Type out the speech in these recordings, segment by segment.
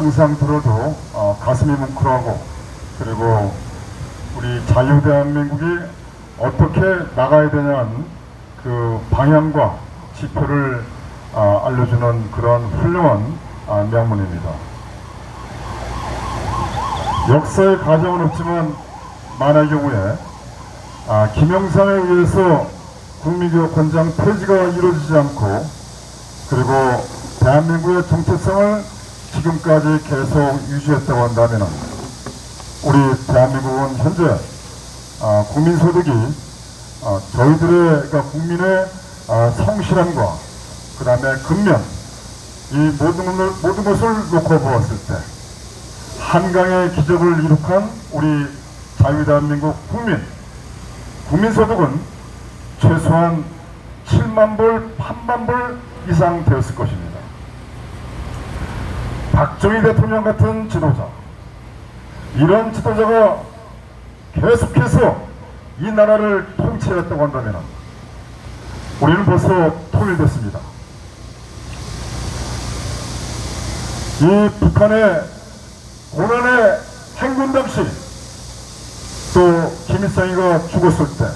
항상 들어도 가슴이 뭉클하고, 그리고 우리 자유대한민국이 어떻게 나가야 되냐는 그 방향과 지표를 알려주는 그런 훌륭한 명문입니다. 역사의 가정은 없지만 만의 경우에 김영삼에 의해서 국민교육원장 폐지가 이루어지지 않고, 그리고 대한민국의 정체성을 지금까지 계속 유지했다고 한다면 우리 대한민국은 현재 국민소득이 저희들의, 그러니까 국민의 성실함과 그 다음에 근면, 이 모든 것을 놓고 보았을 때 한강의 기적을 이룩한 우리 자유대한민국 국민소득은 최소한 7만 불, 8만 불 이상 되었을 것입니다. 박정희 대통령 같은 지도자, 이런 지도자가 계속해서 이 나라를 통치했다고 한다면 우리는 벌써 통일됐습니다. 이 북한의 고난의 행군 당시, 또 김일성이가 죽었을 때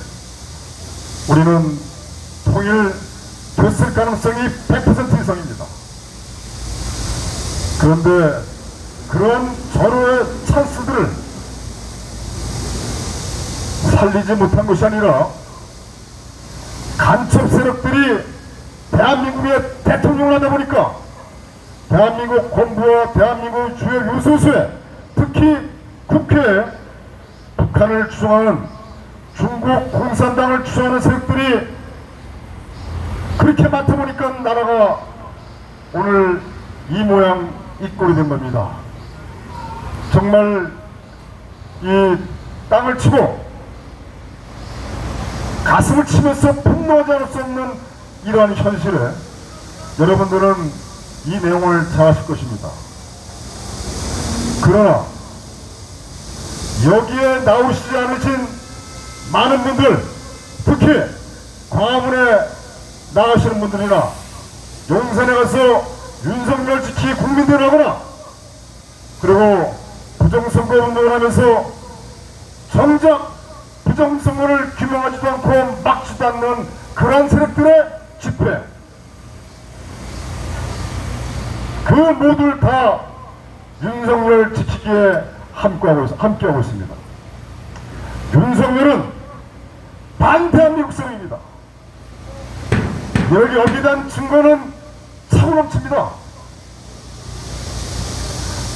우리는 통일됐을 가능성이 100% 이상입니다. 그런데 그런 절호의 찬스들을 살리지 못한 것이 아니라 간첩 세력들이 대한민국의 대통령을 하다 보니까 대한민국 공부와 대한민국 주요 요소수에, 특히 국회에 북한을 추종하는 중국 공산당을 추종하는 세력들이 그렇게 많다 보니까 나라가 오늘 이 모양 이 꼴이 된 겁니다. 정말 이 땅을 치고 가슴을 치면서 분노하지 않을 수 없는 이러한 현실에 여러분들은 이 내용을 잘 아실 것입니다. 그러나 여기에 나오시지 않으신 많은 분들, 특히 광화문에 나가시는 분들이나 용산에 가서 윤석열 지키 국민들 하거나, 그리고 부정선거 운동을 하면서 정작 부정선거를 규명하지도 않고 막지도 않는 그러한 세력들의 집회, 그 모두를 다 윤석열 지키기에 함께하고 있습니다. 윤석열은 반대한민국성입니다. 여기에 대한 증거는 차고 넘칩니다.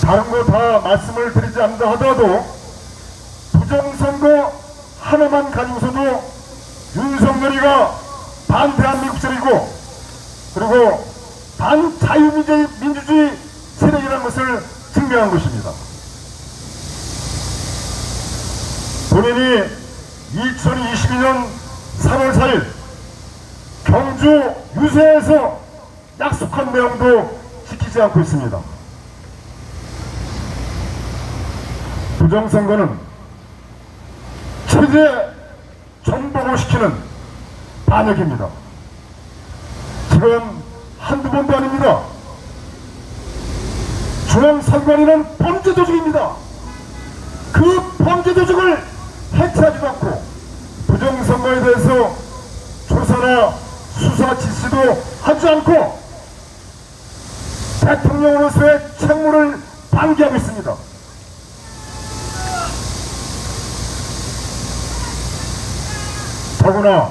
다른 거 다 말씀을 드리지 않는다 하더라도 부정선거 하나만 가지고서도 윤석열이가 반대한민국적이고, 그리고 반자유민주주의 세력이라는 것을 증명한 것입니다. 본인이 2022년 3월 4일 경주 유세에서 약속한 내용도 지키지 않고 있습니다. 부정선거는 체제 전복을 시키는 반역입니다. 지금 한두 번도 아닙니다. 중앙선관위는 범죄 조직입니다. 그 범죄 조직을 해체하지도 않고 부정선거에 대해서 조사나 수사 지시도 하지 않고 대통령으로서의 책무를 방기하고 있습니다. 더구나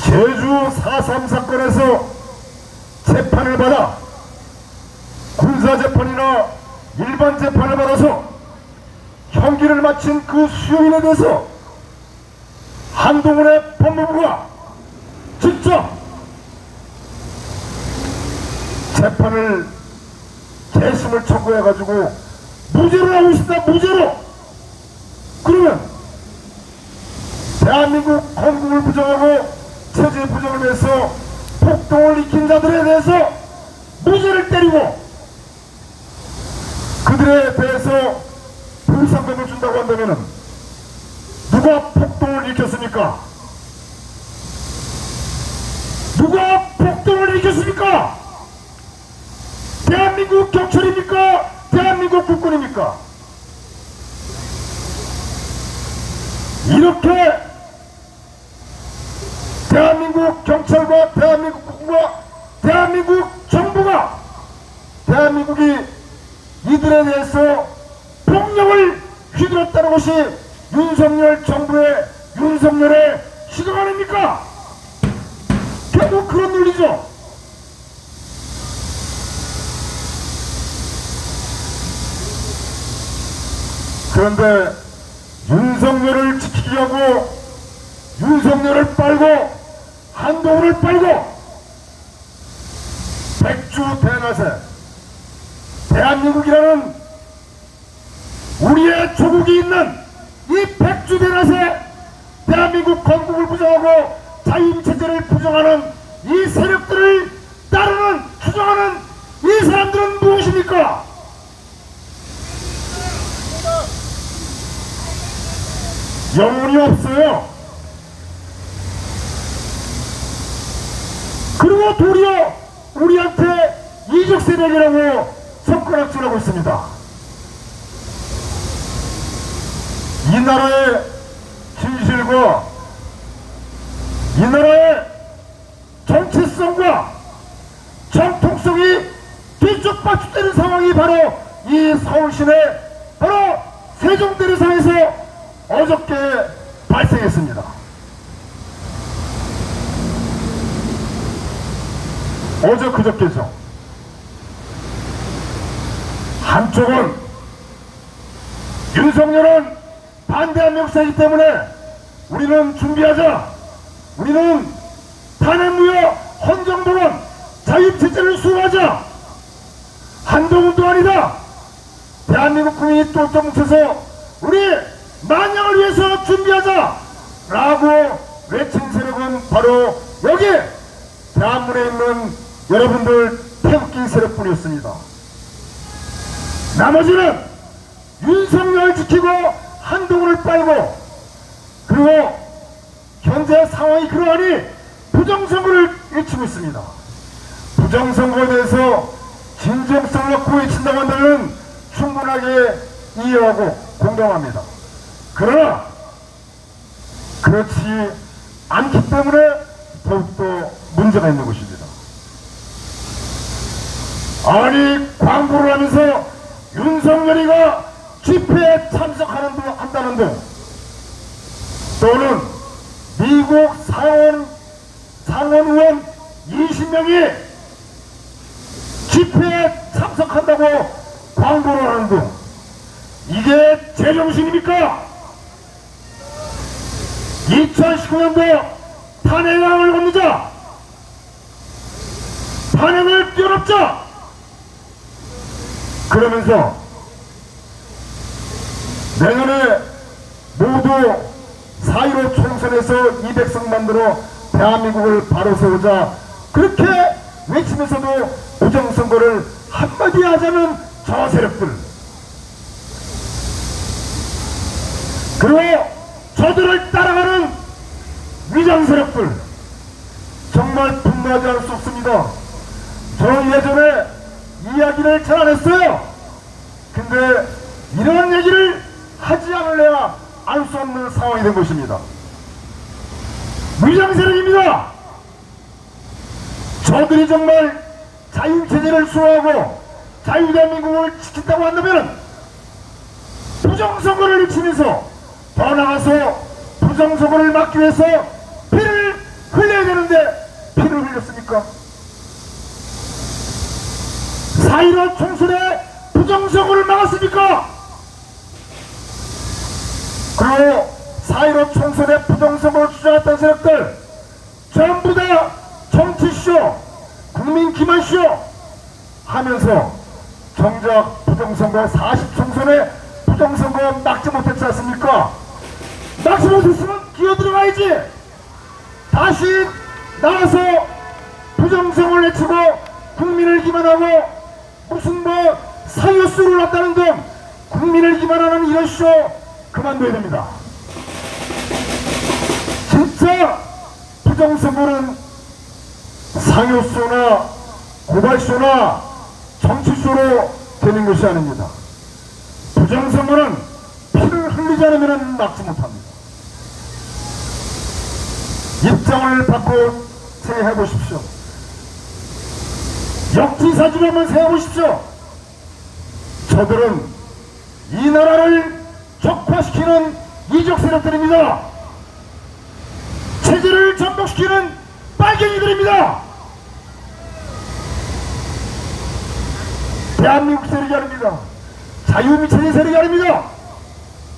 제주 4.3 사건에서 재판을 받아 군사재판이나 일반 재판을 받아서 형기를 마친 그 수용인에 대해서 한동훈의 법무부가 직접 재판을 재심을 청구해가지고 무죄로 나오고 있습니다. 무죄로. 그러면 대한민국 건국을 부정하고 체제 부정을 위해서 폭동을 일으킨 자들에 대해서 무죄를 때리고 그들에 대해서 불상금을 준다고 한다면 누가 폭동을 일으켰습니까? 누가 폭동을 일으켰습니까? 대한민국 경찰입니까? 대한민국 국군입니까? 이렇게 대한민국 경찰과 대한민국 국군과 대한민국 정부가 대한민국이 이들에 대해서 폭력을 휘둘렀다는 것이 윤석열 정부의 윤석열의 시각 아닙니까? 결국 그런 논리죠. 그런데 윤석열을 지키기 하고 윤석열을 빨고 한동훈을 빨고 백주 대낮에 대한민국이라는 우리의 조국이 있는 이 백주 대낮에 대한민국 건국을 부정하고 자유체제를 부정하는 이 세력들을 따르는 추종하는 이 사람들은 무엇입니까? 영혼이 없어요. 그리고 도리어 우리한테 이적 세력이라고 손가락질하고 있습니다. 이 나라의 진실과 이 나라의 정체성과 정통성이 뒤쪽박죽되는 상황이 바로 이 서울시내 바로 세종대로상에서 어저께 발생했습니다. 어제 그저께죠. 한쪽은 윤석열은 반대한 역사이기 때문에 우리는 준비하자. 우리는 탄핵무효 헌정법원 자유체제를 수호하자. 한동훈도 아니다. 대한민국 국민이 똘똘 뭉쳐서 우리 만영을 위해서 준비하자 라고 외친 세력은 바로 여기 대한문에 있는 여러분들 태극기 세력뿐이었습니다. 나머지는 윤석열을 지키고 한동훈을 빨고 그리고 현재 상황이 그러하니 부정선거를 외치고 있습니다. 부정선거에 대해서 진정성을 갖고 외친다고 한다면 충분하게 이해하고 공감합니다. 그러나 그렇지 않기 때문에 더욱더 문제가 있는 것입니다. 아니 광고를 하면서 윤석열이가 집회에 참석한다는 등 또는 미국 상원 의원 20명이 집회에 참석한다고 광고를 하는 등 이게 제정신입니까? 2019년도 탄핵왕을 건너자 탄핵을 뛰어넘자 그러면서 내년에 모두 4.15 총선에서 200석 만들어 대한민국을 바로 세우자 그렇게 외치면서도 부정선거를 한마디 하자는 저 세력들 그리고 저들을 따라가는 위장 세력들 정말 분노하지 않을 수 없습니다. 저 예전에 이야기를 잘 안 했어요. 근데 이런 얘기를 하지 않을래야 알 수 없는 상황이 된 것입니다. 위장 세력입니다. 저들이 정말 자유체제를 수호하고 자유대한민국을 지킨다고 한다면 부정선거를 외치면서 더 나가서 부정선거를 막기 위해서 피를 흘려야 되는데 피를 흘렸습니까? 4.15 총선에 부정선거를 막았습니까? 그리고 4.15 총선에 부정선거를 주장했던 세력들 전부 다 정치쇼 국민 기만쇼 하면서 정작 부정선거 40총선에 부정선거 막지 못했지 않습니까? 막지 못했으면 기어들어가야지. 다시 나와서 부정선거를 외치고 국민을 기만하고 무슨 뭐 사유수를 한다는 등 국민을 기만하는 이런 쇼 그만둬야 됩니다. 진짜 부정선거는 상효쇼나 고발쇼나 정치 일시적으로 되는 것이 아닙니다. 부정선거는 피를 흘리지 않으면 막지 못합니다. 입장을 바꿔 생각해보십시오. 역지사지를 한번 생각해보십시오. 저들은 이 나라를 적화시키는 이적 세력들입니다. 체제를 전복시키는 빨갱이들입니다. 대한민국 세력이 아닙니다. 자유미천의 세력이 아닙니다.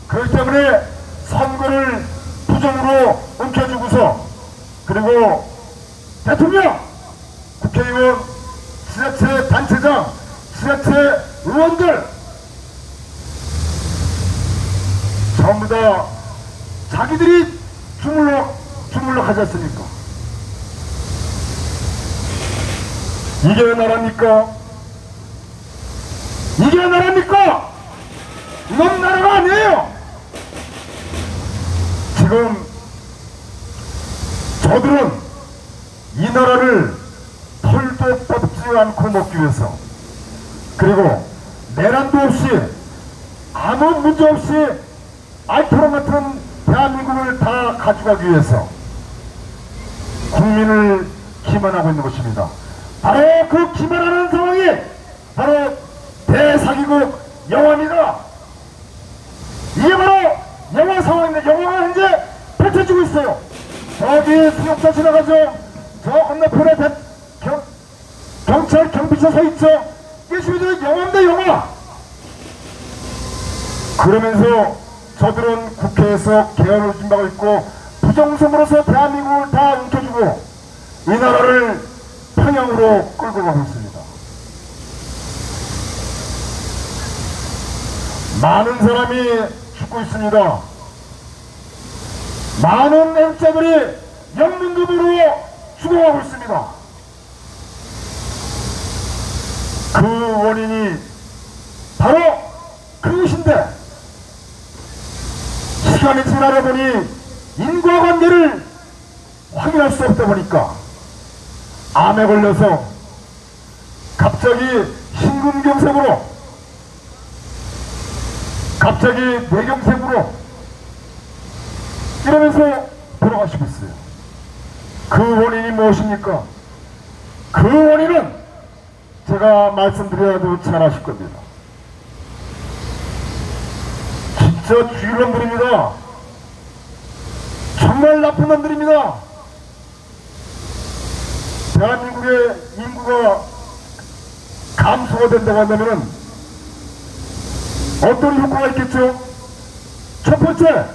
그렇기 때문에 선거를 부정으로 움켜쥐고서 그리고 대통령, 국회의원, 지자체 단체장, 지자체 의원들 전부 다 자기들이 주물럭 하지 않습니까? 이게 나라입니까? 이게 나라입니까? 이건 나라가 아니에요. 지금 저들은 이 나라를 털도 뽑지 않고 먹기 위해서 그리고 내란도 없이 아무 문제 없이 알토론 같은 대한민국을 다 가져가기 위해서 국민을 기만하고 있는 것입니다. 바로 그 기만하는 상황이 바로 대사기국 영화입니다. 이게 바로 영화 상황인데 영화가 현재 펼쳐지고 있어요. 저기 수용차 지나가죠. 저 건너편에 경찰 경비차 서 있죠. 이게 지금 영화인데 영화. 그러면서 저들은 국회에서 개헌을 준비하고 있고 부정선거로서 대한민국을 다 움켜쥐고 이 나라를 평양으로 끌고 가고 있습니다. 많은 사람이 죽고 있습니다. 많은 애국자들이 영문급으로 죽어가고 있습니다. 그 원인이 바로 그것인데 시간이 지나다 보니 인과관계를 확인할 수 없다 보니까 암에 걸려서 갑자기 심근경색으로 갑자기 뇌경색으로 이러면서 돌아가시고 있어요. 그 원인이 무엇입니까? 그 원인은 제가 말씀드려도 잘 아실 겁니다. 진짜 주일놈들입니다. 정말 나쁜 놈들입니다. 대한민국의 인구가 감소가 된다고 한다면 어떤 효과가 있겠죠? 첫 번째,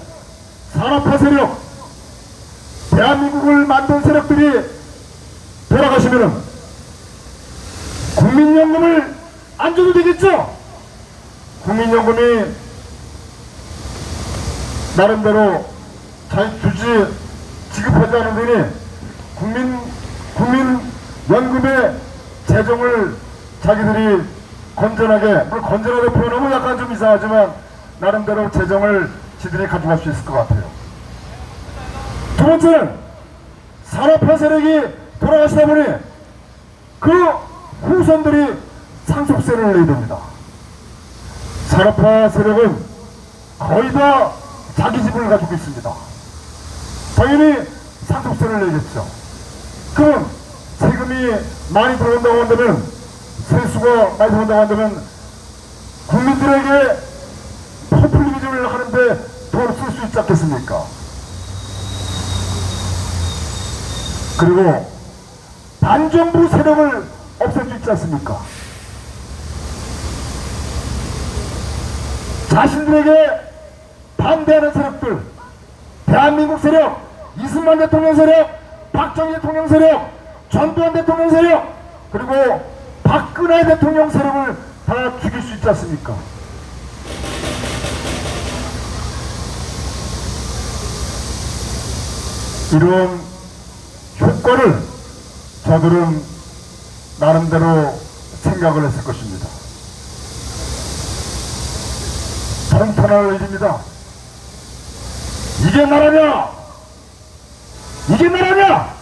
산업화 세력, 대한민국을 만든 세력들이 돌아가시면 국민연금을 안 줘도 되겠죠? 국민연금이 나름대로 자기 주지 지급하지 않은 데니 국민연금의 재정을 자기들이 건전하게, 뭐 건전하게 표현하면 약간 좀 이상하지만 나름대로 재정을 지들이 가져갈 수 있을 것 같아요. 두 번째는 산업화 세력이 돌아가시다 보니 그 후손들이 상속세를 내야 됩니다. 산업화 세력은 거의 다 자기 집을 가지고 있습니다. 당연히 상속세를 내겠죠. 그럼 세금이 많이 들어온다고 한다면, 세수가 많이 들어온다고 한다면 국민들에게 포퓰리즘을 하는데 돈을 쓸 수 있지 않겠습니까? 그리고 반정부 세력을 없앨 수 있지 않습니까? 자신들에게 반대하는 세력들, 대한민국 세력, 이승만 대통령 세력, 박정희 대통령 세력, 전두환 대통령 세력, 그리고 박근혜 대통령 세력을 다 죽일 수 있지 않습니까? 이런 효과를 저들은 나름대로 생각을 했을 것입니다. 통탄할 일입니다. 이게 나라냐? 이게 나라냐?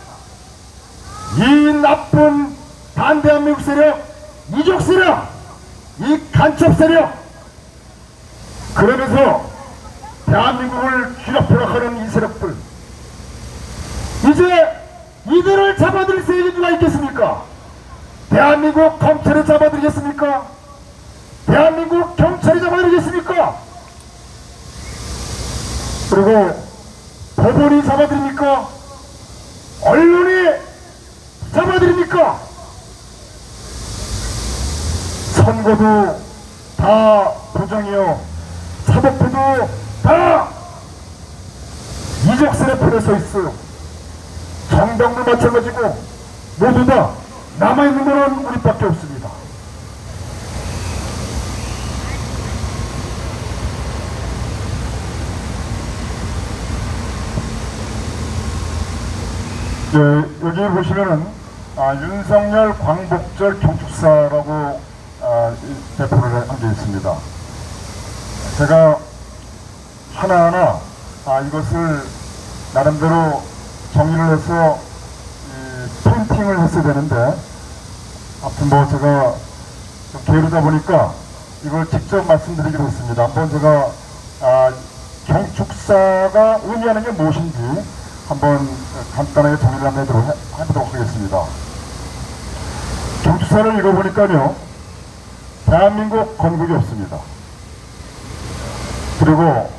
이 나쁜 반대한민국 세력, 이적 세력, 이 간첩 세력, 그러면서 대한민국을 쥐락펴락 하는 이 세력들, 이제 이들을 잡아들일 세력이 누가 있겠습니까? 대한민국 검찰이 잡아들이겠습니까? 대한민국 경찰이 잡아들이겠습니까? 그리고 법원이 잡아들입니까? 언론이 잡아들입니까? 선거도 다 부정이요, 사법부도 다 이적설에 풀에 서 있어요. 정당도 마찬가지고 모두 다 남아있는 거는 우리밖에 없습니다. 여기 보시면은 윤석열 광복절 경축사라고 배포를 한 게 있습니다. 제가 하나하나 이것을 나름대로 정리를 해서 프린팅을 했어야 되는데, 아무튼 뭐 제가 좀 게으르다 보니까 이걸 직접 말씀드리기로 했습니다. 한번 제가 경축사가 의미하는 게 무엇인지 한번 간단하게 정리를 한번 해보도록 하겠습니다. 경축사를 읽어보니까요, 대한민국 건국이 없습니다. 그리고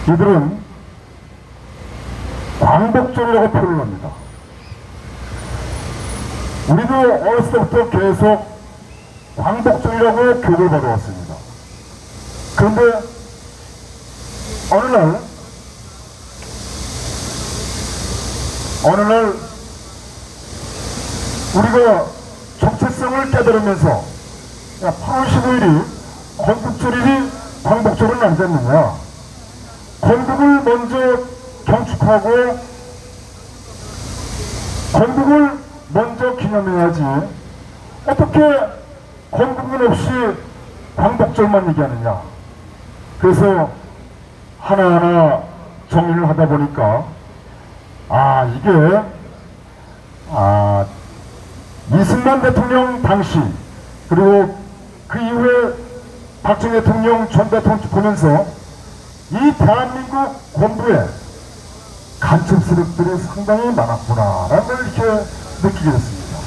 이들은 광복절이라고 표현을 합니다. 우리도 어렸을 때부터 계속 광복절이라고 교육을 받아왔습니다. 그런데 어느 날 우리가 정체성을 깨달으면서 8월 15일이 건국절이지 광복절은 안 됐느냐, 건국을 먼저 경축하고 건국을 먼저 기념해야지 어떻게 건국은 없이 광복절만 얘기하느냐. 그래서 하나하나 정리를 하다 보니까 이게 이승만 대통령 당시, 그리고 그 이후에 박정희 대통령, 전 대통령 보면서 이 대한민국 본부에 간첩 세력들이 상당히 많았구나라는 걸 이렇게 느끼게 됐습니다.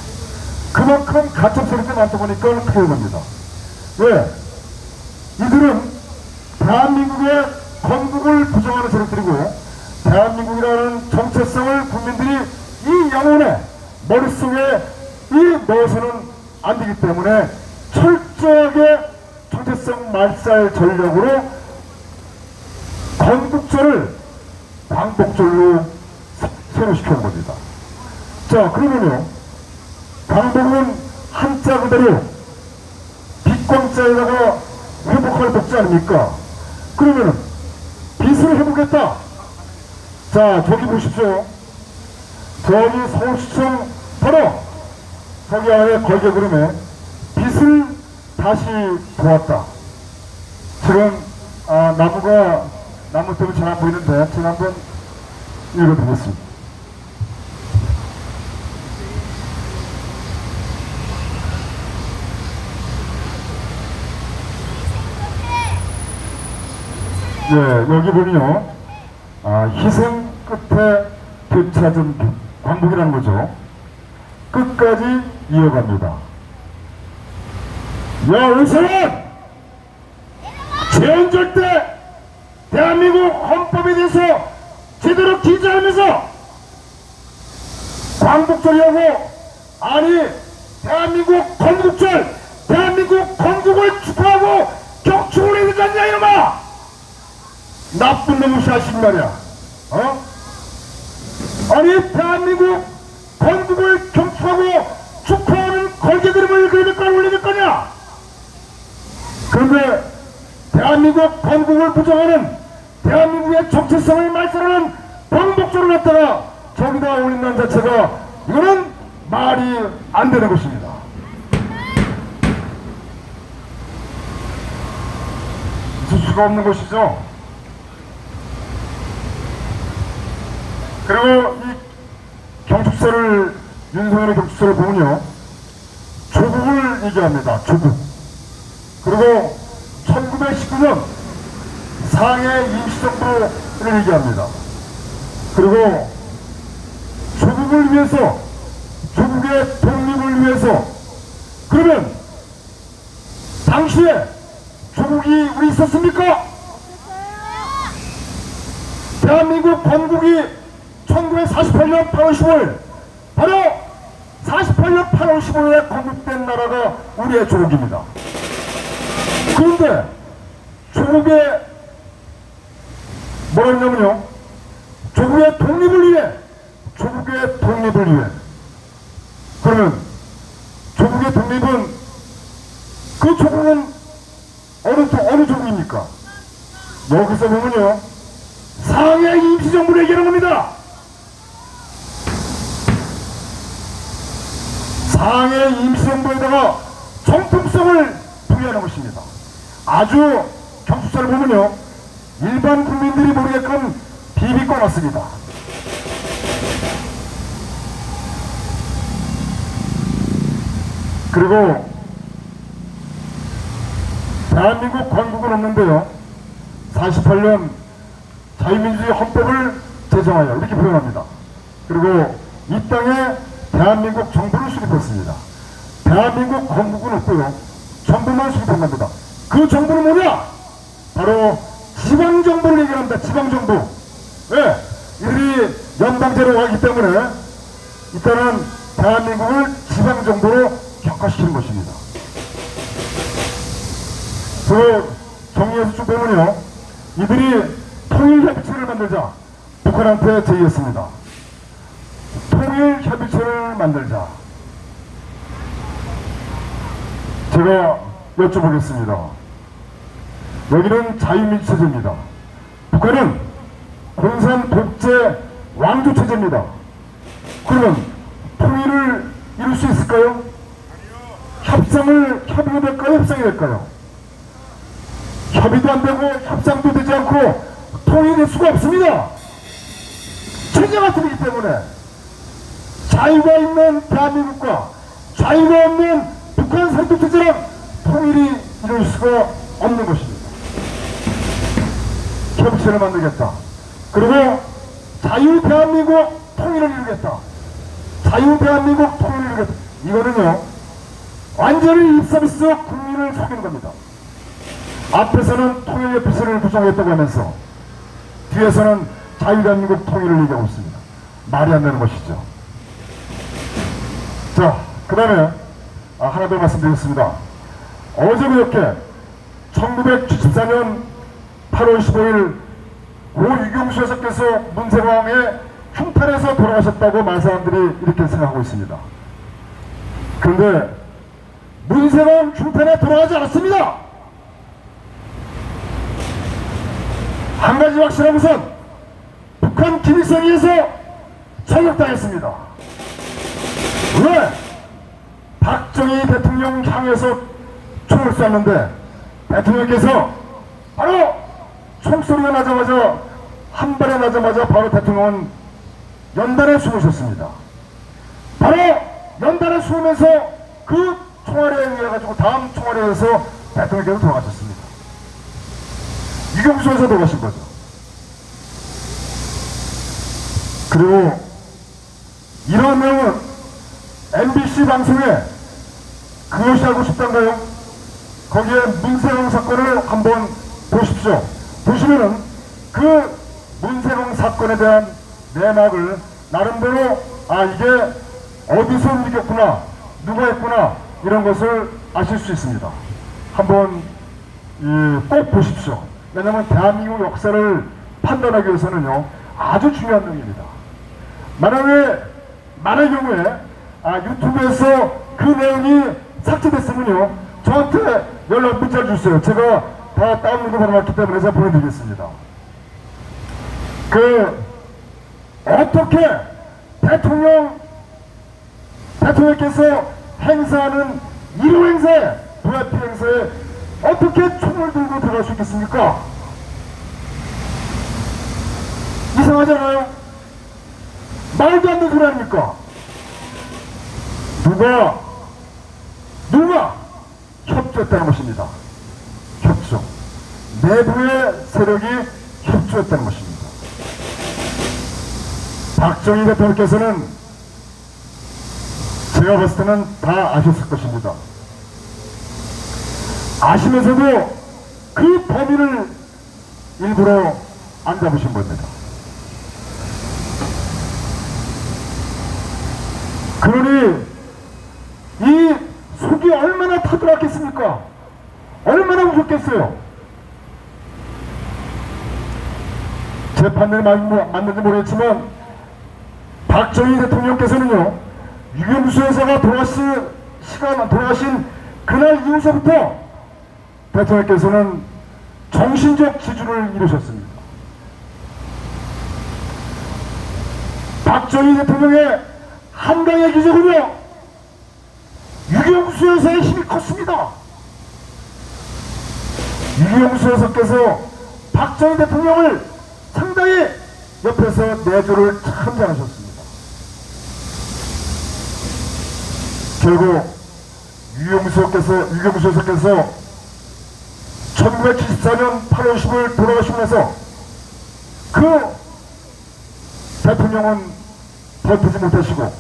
그만큼 간첩 세력들이 많다 보니까 크게 됩니다. 왜? 이들은 대한민국의 건국을 부정하는 세력들이고, 대한민국이라는 정체성을 국민들이 이 영혼의 머릿속에 넣어서는 안 되기 때문에 철저하게 정체성 말살 전략으로 건국절을 광복절로 새로 시켜놓은 겁니다. 자, 그러면요, 광복은 한자 그대로 빛광자에다가 회복할 복자 아닙니까? 그러면은 빛을 회복했다. 자, 저기 보십시오. 저기 서울시청 바로 저기 아래 걸개 그림에 빛을 다시 보았다. 지금 나무 때문에 잘 안 보이는데 제가 한번 읽어드리겠습니다. 여기 보면요, 희생 끝에 되찾은 광복이라는 거죠. 끝까지 이어갑니다. 야, 의사는 재헌절 때 대한민국 헌법에 대해서 제대로 기자하면서 광복절이라고, 아니 대한민국 건국절, 대한민국 건국을 축하하고 격축을 해야 되지 않냐 이놈아. 나쁜 놈의 자식 말이야. 아니 대한민국 건국을 경축하고 축하하는 걸개 그림을 그려야 될 거냐 올려야 될 거냐. 그런데 대한민국 건국을 부정하는, 대한민국의 정체성을 말살하는 광복절을 갖다가 저기다 올린다는 자체가, 이거는 말이 안 되는 것입니다. 있을 수가 없는 것이죠. 그리고 이 경축사를 윤석열의 경추서를 보면요, 조국을 얘기합니다. 조국. 그리고 1919년 상해 임시정부를 얘기합니다. 그리고 조국을 위해서, 조국의 독립을 위해서. 그러면 당시에 조국이 우리 있었습니까? 대한민국 건국이 1948년 8월 15일, 바로 48년 8월 15일에 건국된 나라가 우리의 조국입니다. 그런데 조국의 뭐라 했냐면요, 조국의 독립을 위해, 조국의 독립을 위해. 그러면 조국의 독립은, 그 조국은 어느 조국입니까? 여기서 보면요, 상해 임시정부를 얘기하는 겁니다. 상해 임시정부에다가 정통성을 부여하는 것입니다. 아주 경수사를 보면요, 일반 국민들이 모르게끔 비비고 났습니다. 그리고 대한민국 건국은 없는데요, 48년 자유민주주의 헌법을 제정하여, 이렇게 표현합니다. 그리고 이 땅에 대한민국 정부를 수립했습니다. 대한민국 건국은 없고요, 정부만 수립한 겁니다. 그 정부는 뭐냐? 바로 지방정부를 얘기합니다. 지방정부. 왜? 이들이 연방제로 가기 때문에 일단은 대한민국을 지방정부로 격화시키는 것입니다. 그 정리해서 쭉 보면요, 이들이 통일협의체를 만들자, 북한한테 제의했습니다. 통일협의체를 만들자. 제가 여쭤보겠습니다. 여기는 자유민주체제입니다. 북한은 공산 독재 왕조체제입니다. 그러면 통일을 이룰 수 있을까요? 협의가 될까요? 협상이 될까요? 협의도 안 되고 협상도 되지 않고 통일될 수가 없습니다. 체제가 틀리기 때문에. 자유가 있는 대한민국과 자유가 없는 북한 상독체제랑 통일이 이룰 수가 없는 것입니다. 협의체를 만들겠다. 그리고 자유 대한민국 통일을 이루겠다. 자유 대한민국 통일을 이루겠다. 이거는요, 완전히 립서비스 국민을 속이는 겁니다. 앞에서는 통일협의체를 구성했다고 하면서 뒤에서는 자유대한민국 통일을 얘기하고 있습니다. 말이 안 되는 것이죠. 자, 그 다음에 하나 더 말씀드리겠습니다. 어제 그렇게 1974년 8월 15일 고 유경수 여사께서 문세광의 흉탄에서 돌아가셨다고 많은 사람들이 이렇게 생각하고 있습니다. 그런데 문세광 흉탄에 돌아가지 않았습니다. 한 가지 확실한 것은 북한 김일성에서 저격당했습니다. 왜? 박정희 대통령 향해서 총을 쐈는데 대통령께서 바로 총소리가 나자마자, 한 발에 나자마자 바로 대통령은 연단에 숨으셨습니다. 바로 연단에 숨으면서 그 총알에 의해가지고 다음 총알에서 대통령께서 돌아가셨습니다. 유경수에서 돌아가신 거죠. 그리고 이런 내용은 MBC 방송에 그것이 알고 싶단가요? 거기에 문세광 사건을 한번 보십시오. 보시면은 그 문세광 사건에 대한 내막을 나름대로 이게 어디서 움직였구나, 누가 했구나, 이런 것을 아실 수 있습니다. 한번 꼭 보십시오. 왜냐하면 대한민국 역사를 판단하기 위해서는요, 아주 중요한 내용입니다. 만약의 경우에 유튜브에서 그 내용이 삭제됐으면요, 저한테 문자를 주세요. 제가 다 다운로드 받아놨기 때문에 제가 보내드리겠습니다. 어떻게 대통령께서 행사하는 1호 행사에, VIP 행사에 어떻게 총을 들고 들어갈 수 있겠습니까? 이상하잖아요? 말도 안 되는 소리 아닙니까? 누가 협조했다는 것입니다. 협조. 내부의 세력이 협조했다는 것입니다. 박정희 대통령께서는 제가 봤을 때는 다 아셨을 것입니다. 아시면서도 그 범인을 일부러 안 잡으신 겁니다. 그러니 이 속이 얼마나 타들었겠습니까? 얼마나 무섭겠어요? 재판을 맞는지 모르겠지만 박정희 대통령께서는요, 유경수 여사가 돌아가신 그날 이후서부터 대통령께서는 정신적 지주를 이루셨습니다. 박정희 대통령의 한강의 기적은요, 유경수 여사의 힘이 컸습니다. 유경수 여사께서 박정희 대통령을 상당히 옆에서 내조를 참 잘하셨습니다. 결국 유경수 여사께서 1974년 8월 10일 돌아가시고 나서 그 대통령은 버티지 못하시고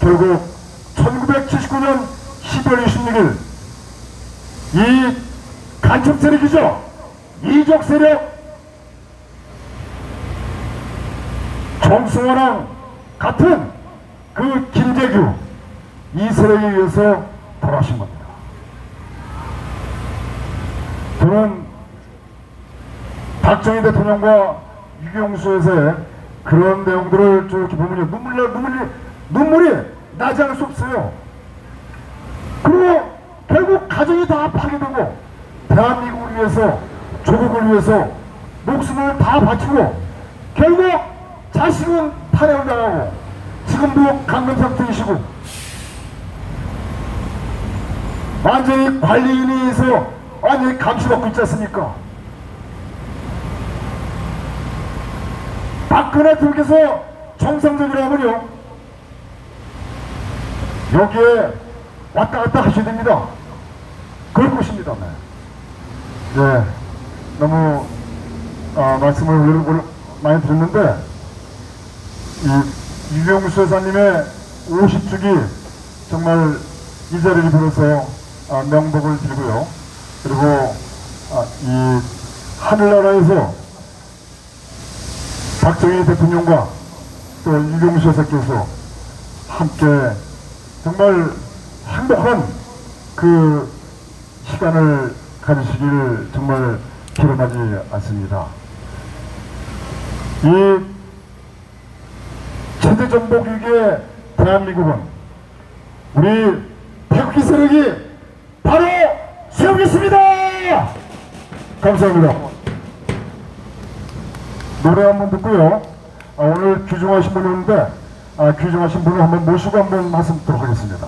결국 1979년 12월 26일 이 간첩 세력이죠. 이적 세력 정승환랑 같은 그 김재규 이 세력에 의해서 돌아가신 겁니다. 저는 박정희 대통령과 유경수 여사의 그런 내용들을 이렇게 보면요, 눈물이 나지 않을 수 없어요. 그리고 결국 가정이 다 파괴되고 대한민국을 위해서, 조국을 위해서 목숨을 다 바치고 결국 자식은 탄핵을 당하고 지금도 감금 상태이시고 완전히 관리인에 의해서 완전히 감시받고 있지 않습니까? 박근혜 대통령께서 정상적이라 하면요, 여기에 왔다 갔다 하셔야 됩니다. 그럴 것입니다. 네. 너무 말씀을 많이 드렸는데 이 유경수 여사님의 50주기 정말 이 자리를 빌어서 명복을 빌고요. 그리고 이 하늘나라에서 박정희 대통령과 또 유경수 여사께서 함께 정말 행복한 그 시간을 가지시기를 정말 기원하지 않습니다. 이 체제전복 위기의 대한민국은 우리 태극기 세력이 바로 세우겠습니다. 감사합니다. 노래 한번 듣고요. 오늘 귀중하신 분이 있는데 귀중하신 분을 한번 모시고 한번 말씀 듣도록 하겠습니다.